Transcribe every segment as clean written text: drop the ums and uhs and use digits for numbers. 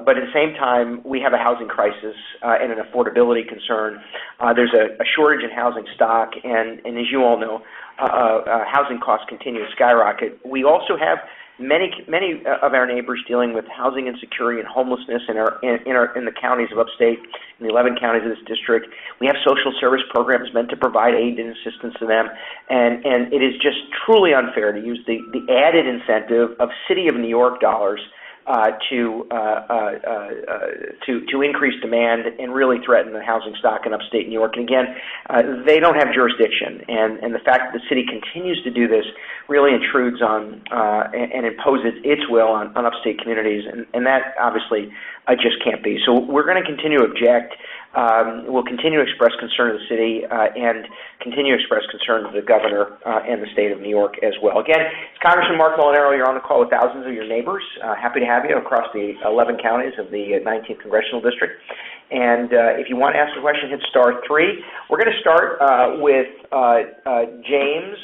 but at the same time, we have a housing crisis and an affordability concern. There's a shortage in housing stock, and as you all know, housing costs continue to skyrocket. We also have many of our neighbors dealing with housing insecurity and homelessness in the counties of upstate, in the 11 counties of this district. We have social service programs meant to provide aid and assistance to them, and it is just truly unfair to use the added incentive of City of New York dollars to increase demand and really threaten the housing stock in upstate New York. And again, they don't have jurisdiction, and the fact that the city continues to do this really intrudes on and imposes its will on upstate communities, and that obviously just can't be. So we're going to continue to object. We'll continue to express concern to the city and continue to express concern to the governor and the state of New York as well. Again, it's Congressman Marc Molinaro. You're on the call with thousands of your neighbors. Happy to have you across the 11 counties of the 19th Congressional District. And if you want to ask a question, hit *3. We're going to start with James.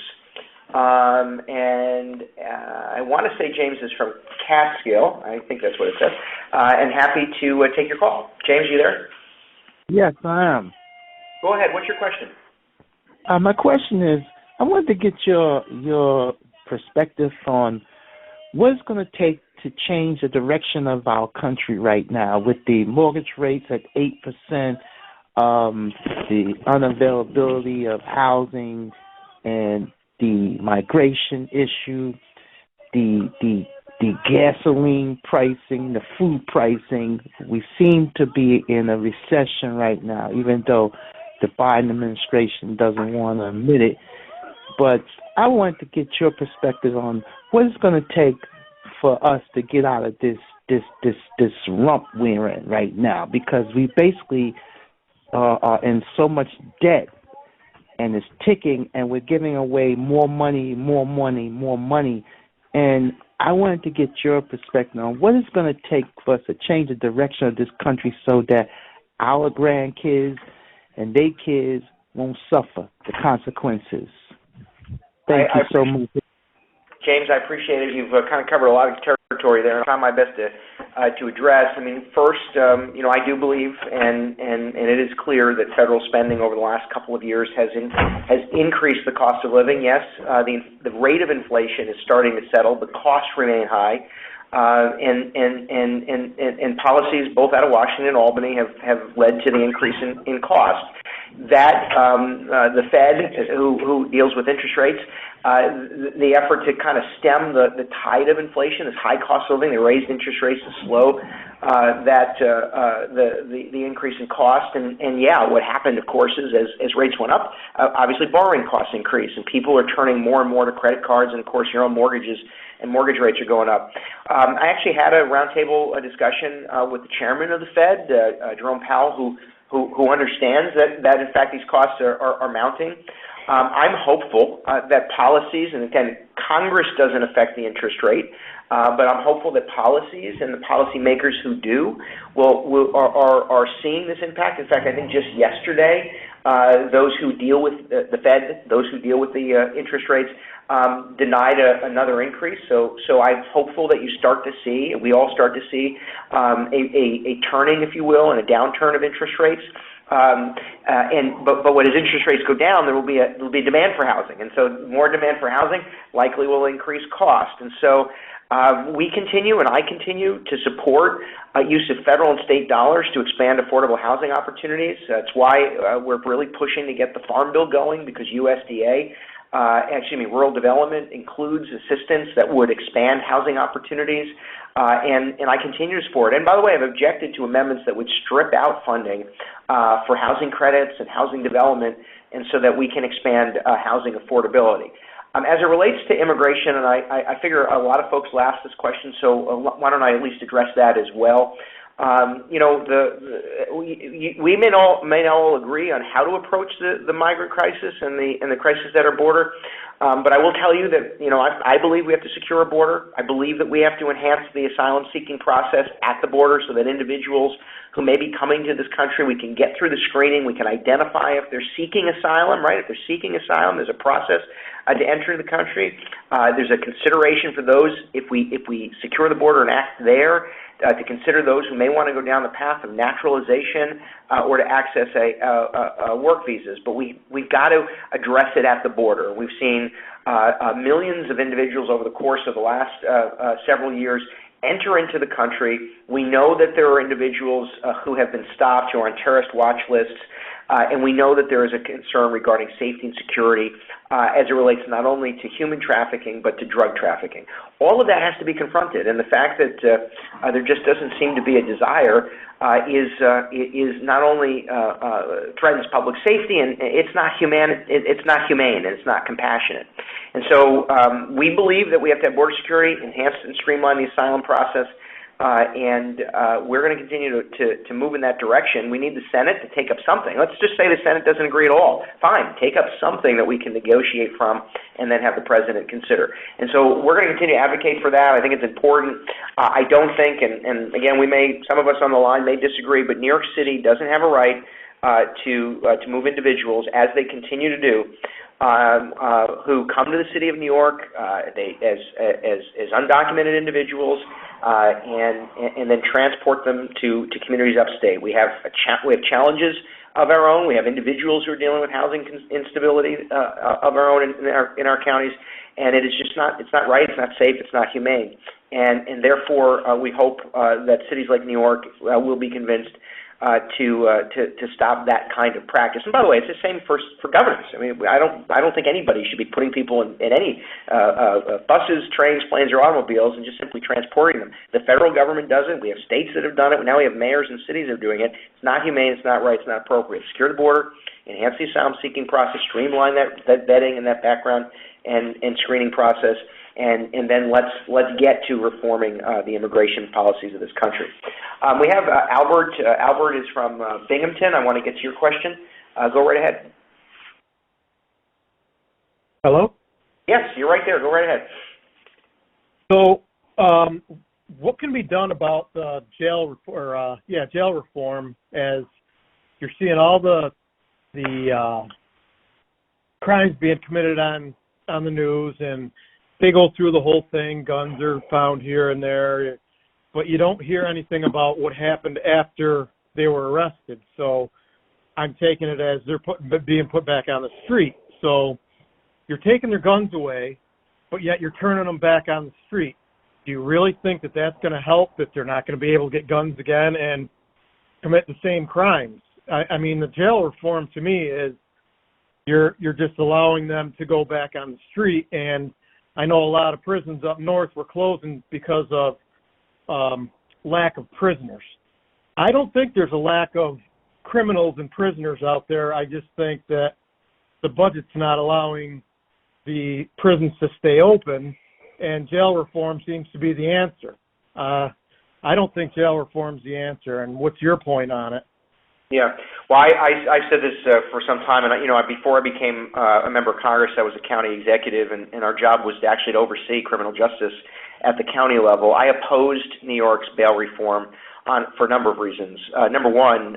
And I want to say James is from Catskill. I think that's what it says. And happy to take your call. James, you there? Yes, I am. Go ahead. What's your question? My question is, I wanted to get your perspective on what it's going to take to change the direction of our country right now with the mortgage rates at 8%, the unavailability of housing, and the migration issue, the gasoline pricing, the food pricing. We seem to be in a recession right now, even though the Biden administration doesn't want to admit it. But I want to get your perspective on what it's going to take for us to get out of this rump we're in right now, because we basically are in so much debt, and it's ticking, and we're giving away more money. And I wanted to get your perspective on what it's going to take for us to change the direction of this country so that our grandkids and their kids won't suffer the consequences. Thank you so much. James, I appreciate it. You've kind of covered a lot of territory there. I'll try my best to address. I mean, first, I do believe, and it is clear that federal spending over the last couple of years has increased the cost of living. Yes, the rate of inflation is starting to settle, but costs remain high, and policies both out of Washington and Albany have led to the increase in cost. That the Fed, who deals with interest rates, the effort to kind of stem the tide of inflation, this high cost of living, they raised interest rates to slow the increase in cost. And yeah, what happened, of course, is as rates went up, obviously borrowing costs increased, and people are turning more and more to credit cards, and of course, your own mortgages and mortgage rates are going up. I actually had a roundtable discussion with the chairman of the Fed, Jerome Powell, who understands that in fact these costs are mounting. I'm hopeful that policies, and again, Congress doesn't affect the interest rate, but I'm hopeful that policies and the policymakers who do are seeing this impact. In fact, I think just yesterday, those who deal with the Fed, those who deal with the interest rates, denied another increase. So I'm hopeful that we all start to see a turning, if you will, and a downturn of interest rates. But when as interest rates go down, there will be demand for housing, and so more demand for housing likely will increase cost. And so we continue, and I continue to support use of federal and state dollars to expand affordable housing opportunities. That's why we're really pushing to get the Farm Bill going, because USDA, rural development includes assistance that would expand housing opportunities, and I continue to support it. And by the way, I've objected to amendments that would strip out funding for housing credits and housing development, and so that we can expand housing affordability. As it relates to immigration, and I figure a lot of folks will ask this question, so why don't I at least address that as well? We may not all agree on how to approach the migrant crisis and the crisis at our border, But I will tell you that, I believe we have to secure a border. I believe that we have to enhance the asylum-seeking process at the border so that individuals who may be coming to this country, we can get through the screening, we can identify if they're seeking asylum, right? If they're seeking asylum, there's a process to enter the country. There's a consideration for those, if we secure the border and act there, to consider those who may want to go down the path of naturalization or to access work visas. But we've got to address it at the border. We've seen millions of individuals over the course of the last several years enter into the country. We know that there are individuals who have been stopped, who are on terrorist watch lists, and we know that there is a concern regarding safety and security as it relates not only to human trafficking but to drug trafficking. All of that has to be confronted, and the fact that there just doesn't seem to be a desire is not only threatens public safety, and it's not humane, and it's not compassionate. And so we believe that we have to have border security, enhance and streamline the asylum process, and we're going to continue to move in that direction. We need the Senate to take up something. Let's just say the Senate doesn't agree at all. Fine, take up something that we can negotiate from and then have the President consider. And so we're going to continue to advocate for that. I think it's important. I don't think, and again, some of us on the line may disagree, but New York City doesn't have a right to move individuals, as they continue to do, who come to the city of New York as undocumented individuals, and then transport them to communities upstate. We have challenges of our own. We have individuals who are dealing with housing instability of our own in our counties, and it's not right. It's not safe. It's not humane, and therefore we hope that cities like New York will be convinced to stop that kind of practice. And by the way, it's the same for governors. I mean, I don't think anybody should be putting people in any buses, trains, planes, or automobiles and just simply transporting them. The federal government does it. We have states that have done it. Now we have mayors and cities that are doing it. It's not humane. It's not right. It's not appropriate. Secure the border, enhance the asylum-seeking process, streamline that vetting and that background and screening process. And then let's get to reforming the immigration policies of this country. We have Albert. Albert is from Binghamton. I want to get to your question. Go right ahead. Hello? Yes, you're right there. Go right ahead. So, what can be done about jail reform, as you're seeing all the crimes being committed on the news, and they go through the whole thing. Guns are found here and there, but you don't hear anything about what happened after they were arrested. So I'm taking it as they're being put back on the street. So you're taking their guns away, but yet you're turning them back on the street. Do you really think that that's going to help, that they're not going to be able to get guns again and commit the same crimes? I mean, the jail reform to me is you're just allowing them to go back on the street. And I know a lot of prisons up north were closing because of lack of prisoners. I don't think there's a lack of criminals and prisoners out there. I just think that the budget's not allowing the prisons to stay open, and jail reform seems to be the answer. I don't think jail reform's the answer, and what's your point on it? Yeah, well, I said this for some time, and before I became a member of Congress, I was a county executive, and our job was actually to oversee criminal justice at the county level. I opposed New York's bail reform for a number of reasons. Number one,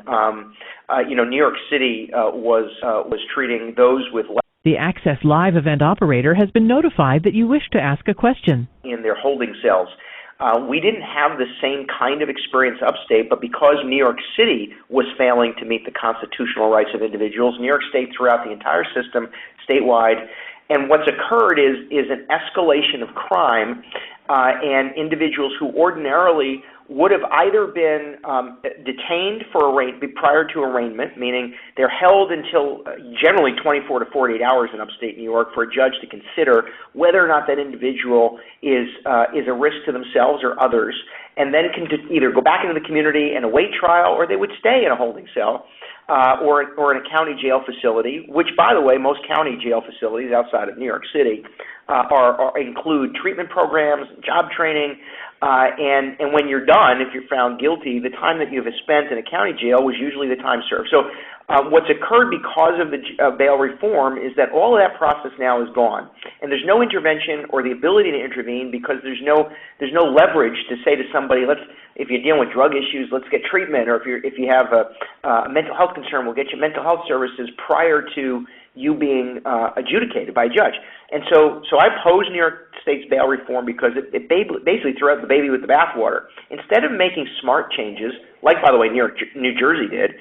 New York City was treating those with The Access Live event operator has been notified that you wish to ask a question. in their holding cells. We didn't have the same kind of experience upstate, but because New York City was failing to meet the constitutional rights of individuals, New York State throughout the entire system, statewide, and what's occurred is an escalation of crime, and individuals who ordinarily would have either been detained prior to arraignment, meaning they're held until generally 24 to 48 hours in upstate New York for a judge to consider whether or not that individual is a risk to themselves or others, and then can either go back into the community and await trial, or they would stay in a holding cell or in a county jail facility, which, by the way, most county jail facilities outside of New York City include treatment programs, job training, And when you're done, if you're found guilty, the time that you have spent in a county jail was usually the time served. So what's occurred because of the bail reform is that all of that process now is gone, and there's no intervention or the ability to intervene because there's no leverage to say to somebody, if you're dealing with drug issues, let's get treatment, or if you have a mental health concern, we'll get you mental health services prior to you being adjudicated by a judge. And so I oppose New York State's bail reform because it basically threw out the baby with the bathwater. Instead of making smart changes, like, by the way, New Jersey did,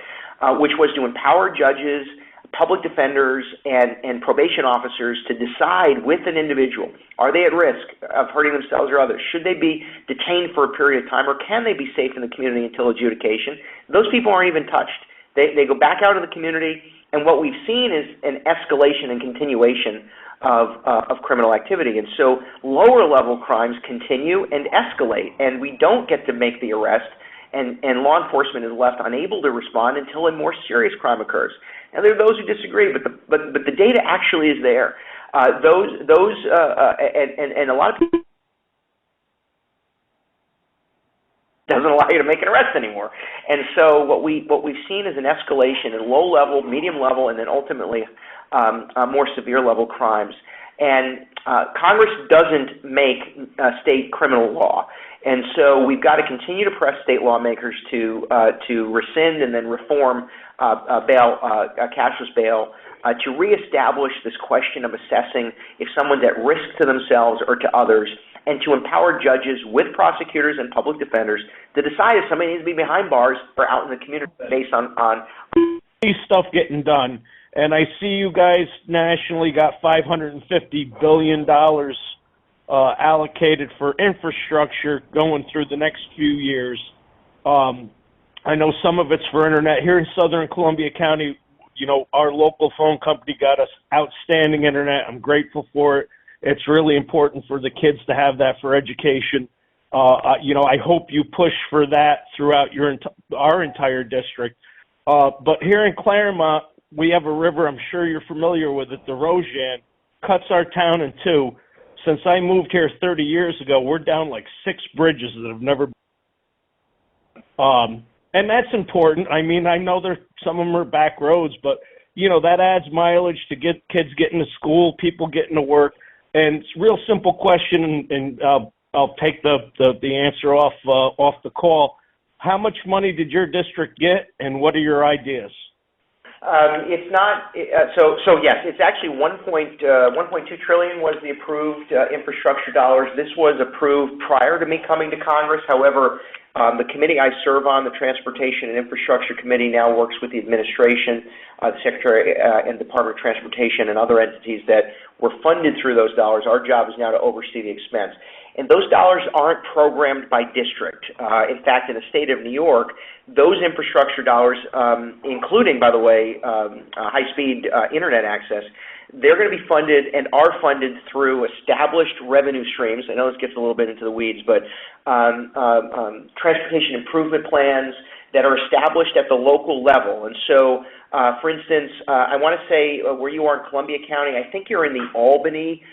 which was to empower judges, public defenders, and probation officers to decide with an individual, are they at risk of hurting themselves or others? Should they be detained for a period of time, or can they be safe in the community until adjudication? Those people aren't even touched. They go back out in the community, and what we've seen is an escalation and continuation of criminal activity. And so lower level crimes continue and escalate, and we don't get to make the arrest, and law enforcement is left unable to respond until a more serious crime occurs. And there are those who disagree, but the data actually is there. And a lot of people doesn't allow you to make an arrest anymore. And so what we've seen is an escalation in low level, medium level, and then ultimately more severe level crimes. And Congress doesn't make state criminal law. And so we've got to continue to press state lawmakers to rescind and then reform cashless bail, to reestablish this question of assessing if someone's at risk to themselves or to others, and to empower judges with prosecutors and public defenders to decide if somebody needs to be behind bars or out in the community based on stuff getting done. And I see you guys nationally got $550 billion allocated for infrastructure going through the next few years. I know some of it's for internet. Here in Southern Columbia County, our local phone company got us outstanding internet. I'm grateful for it. It's really important for the kids to have that for education. I hope you push for that throughout our entire district. But here in Claremont, we have a river, I'm sure you're familiar with it, the Roseanne, cuts our town in two. Since I moved here 30 years ago, we're down like 6 bridges that have never and that's important. I mean, I know some of them are back roads, but, that adds mileage to get kids getting to school, people getting to work. And it's a real simple question, and I'll take the answer off the call. How much money did your district get, and what are your ideas? It's not so yes, it's actually 1.2 trillion was the approved infrastructure dollars. This was approved prior to me coming to Congress. However, the committee I serve on, the Transportation and Infrastructure Committee, now works with the administration, the Secretary and Department of Transportation, and other entities that were funded through those dollars. Our job is now to oversee the expense. And those dollars aren't programmed by district. In fact, in the state of New York, those infrastructure dollars, including, by the way, high-speed internet access, they're going to be funded and are funded through established revenue streams. I know this gets a little bit into the weeds, but transportation improvement plans that are established at the local level. And so, for instance, I want to say where you are in Columbia County, I think you're in the Albany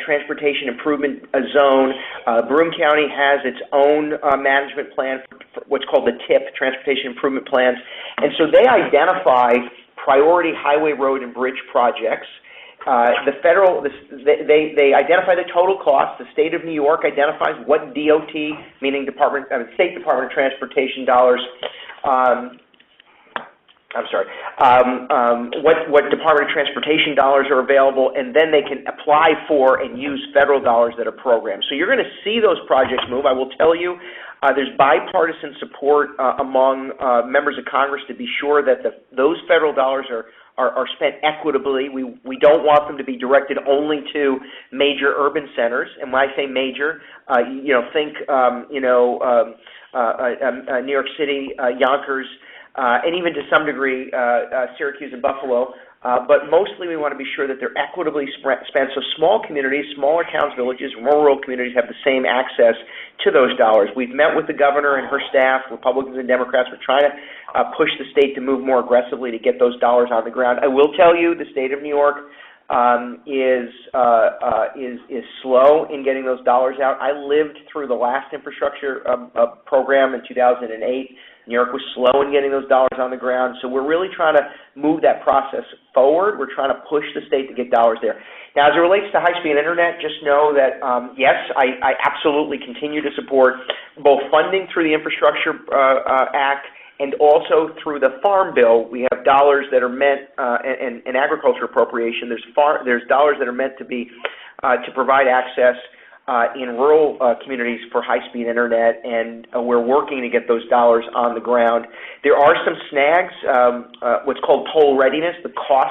transportation improvement zone. Broome County has its own management plan for what's called the TIP, Transportation Improvement Plans. And so they identify priority highway, road, and bridge projects. They identify the total cost. The state of New York identifies what DOT, meaning State Department of Transportation dollars, what Department of Transportation dollars are available, and then they can apply for and use federal dollars that are programmed. So you're going to see those projects move. I will tell you, there's bipartisan support among members of Congress to be sure that those federal dollars are spent equitably. We don't want them to be directed only to major urban centers. And when I say major, think New York City, Yonkers, and even to some degree Syracuse and Buffalo. But mostly we want to be sure that they're equitably spent so small communities, smaller towns, villages, rural communities have the same access to those dollars. We've met with the governor and her staff, Republicans and Democrats. We're trying to push the state to move more aggressively to get those dollars on the ground. I will tell you, the state of New York is slow in getting those dollars out. I lived through the last infrastructure program in 2008. New York was slow in getting those dollars on the ground, so we're really trying to move that process forward. We're trying to push the state to get dollars there. Now, as it relates to high-speed internet, just know that, yes, I absolutely continue to support both funding through the Infrastructure Act and also through the Farm Bill. We have dollars that are meant, and agriculture appropriation, there's dollars that are meant to be, to provide access in rural communities for high-speed internet, and we're working to get those dollars on the ground. There are some snags, what's called toll readiness, the cost